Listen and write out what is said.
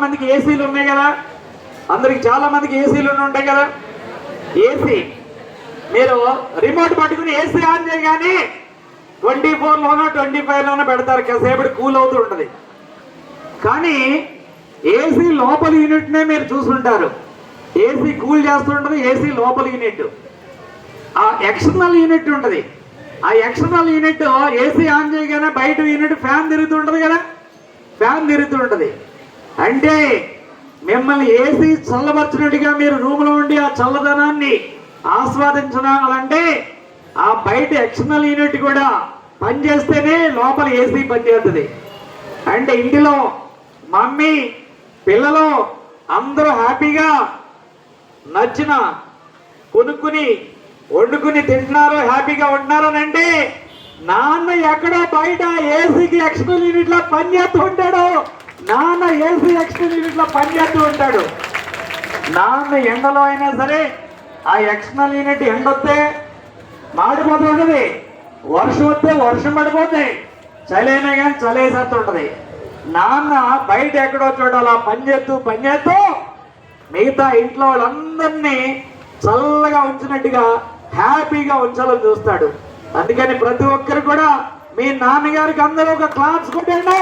మందికి ఏసీలు ఉన్నాయి కదా, అందరికి చాలా మందికి ఏసీలు ఉంటాయి కదా. ఏసీ మీరు రిమోట్ పట్టుకుని ఏసీ ఆన్ చేయగానే 24లోనో 25లోనో పెడతారు, కాసేపటి కూల్ అవుతూ ఉంటుంది. కానీ ఏసీ లోపల యూనిట్నే మీరు చూసుంటారు. ఏసీ కూల్ చేస్తుంటుంది, ఏసీ లోపల యూనిట్. ఆ ఎక్స్టర్నల్ యూనిట్ ఉంటుంది. ఆ ఎక్స్టర్నల్ యూనిట్ ఏసీ ఆన్ చేయగానే బయట యూనిట్ ఫ్యాన్ తిరుగుతుంటుంది కదా, ఫ్యాన్ తిరుగుతుంటుంది. అంటే మిమ్మల్ని ఏసీ చల్లబరిచినట్టుగా మీరు రూమ్లో ఉండి ఆ చల్లదనాన్ని ఆస్వాదించాలంటే ఆ బయట ఎక్స్టర్నల్ యూనిట్ కూడా పనిచేస్తేనే లోపల ఏసీ పనిచేస్తుంది. అంటే ఇంటిలో మమ్మీ పిల్లలు అందరూ హ్యాపీగా నచ్చిన కొనుక్కుని వండుకుని తింటున్నారు, హ్యాపీగా ఉంటున్నారు అని అంటే నాన్న ఎక్కడో బయట ఏసీకి ఎక్స్టర్నల్ యూనిట్లో పనిచేస్తూ ఉంటాడు. నాన్న ఏసీ ఎక్స్టర్నల్ యూనిట్లో పనిచేస్తూ ఉంటాడు. నాన్న ఎండలో అయినా సరే ఆ ఎక్స్టర్నల్ యూనిట్ ఎండొస్తే మాడిపోతూ ఉంటుంది, వర్షం వస్తే వర్షం పడిపోతాయి, చలి అయినా కానీ చలి వేసేస్తూ ఉంటుంది. నాన్న బయట ఎక్కడో చోట అలా పనిచేస్తూ మిగతా ఇంట్లో వాళ్ళందరినీ చల్లగా ఉంచినట్టుగా హ్యాపీగా ఉంచాలని చూస్తాడు. అందుకని ప్రతి ఒక్కరు కూడా మీ నాన్నగారికి అందరూ ఒక క్లాప్స్ కొట్టండి.